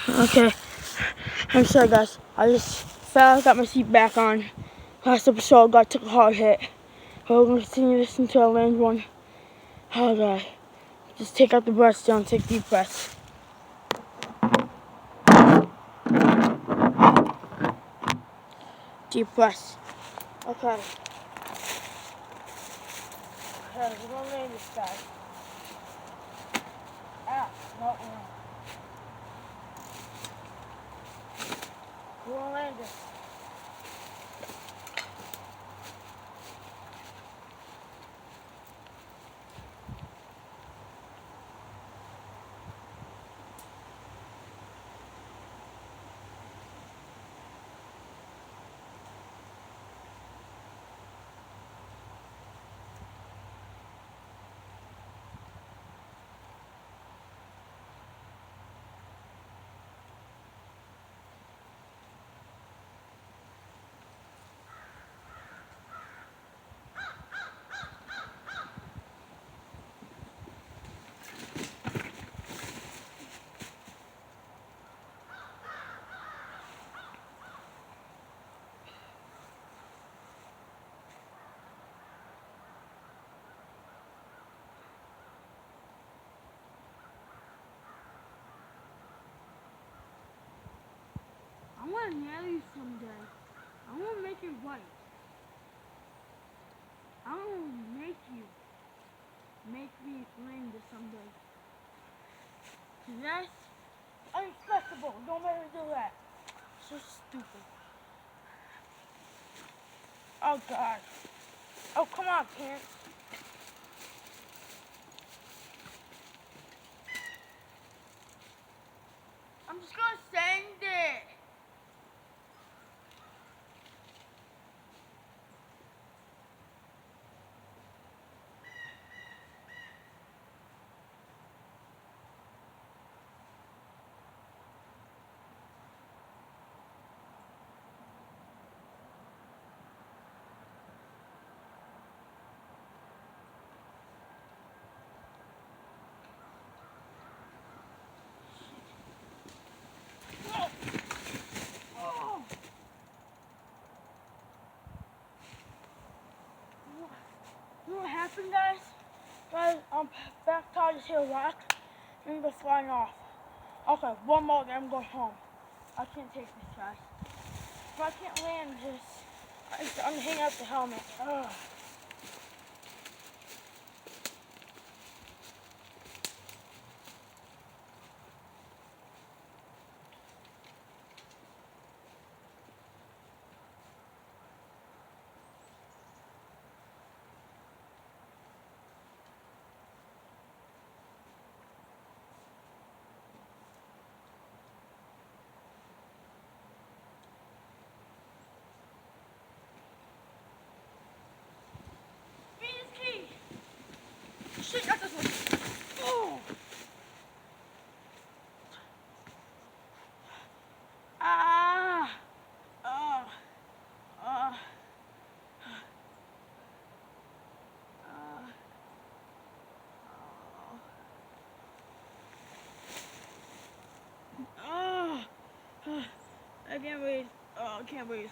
Okay. I'm sorry, guys. I just fell, got my seat back on. Last episode, took a hard hit. But we're going to continue this until I land one. Oh, God. Just take out the breaths, John. Take deep breaths. Deep breaths. Okay. Okay, we're going to land this guy. Ah, no. We're going to land this. I want to nail you someday. I want to make it right. I want to make you. Make me land this someday. That's unacceptable. Don't ever do that. So stupid. Oh, God. Oh, come on, Pants. I'm just going to send it. You know what happened, guys? Guys, back tire just hit a rock and go flying off. Okay, one more, then I'm going home. I can't take this, guys. If I can't land, I'm hanging out the helmet. Ugh. Shit, not this one. Oh. Ah. I can't breathe. Oh, I can't breathe.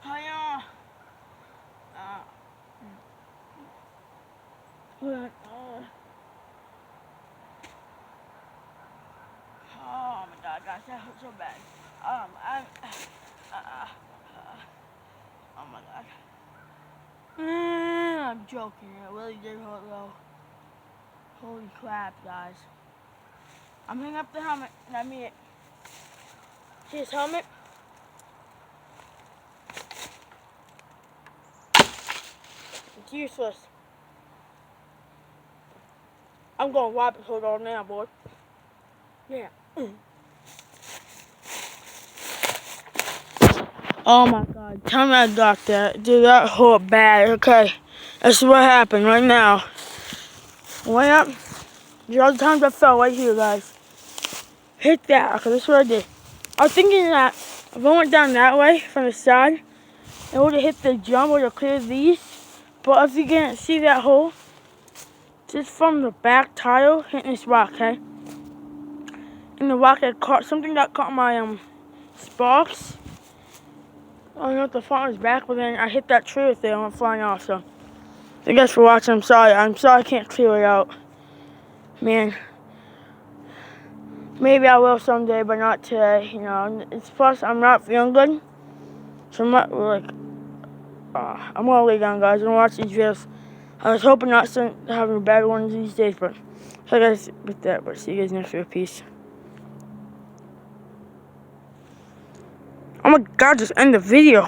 Hiya. Hold on. Oh my God, guys, that hurts so bad. Oh my God. I'm joking. It really did hurt though. Holy crap, guys. I'm hanging up the helmet. I mean it. See his helmet? It's useless. I'm going Robin Hood all now, boy. Yeah. Oh my God. Tell me I got that. Dude, that hurt bad. Okay. This is what happened right now. Way up. The other times I fell right here, guys. Hit that. Okay, that's what I did. I was thinking that if I went down that way from the side, it would have hit the jump, would have cleared these. But if you can't see that hole, just from the back tile hitting this rock, okay? in the rock that caught something that caught my sparks. I don't know if the phone was back, but then I hit that tree with it and went flying off. So, thank you guys for watching. I'm sorry I can't clear it out, man. Maybe I will someday, but not today. You know, it's plus I'm not feeling good, so I'm not like. I'm gonna lay down, guys. I'm gonna watch these videos. I was hoping not to having a bad one these days, but so guys with that. But see you guys next video. Peace. Oh my God! Just end the video.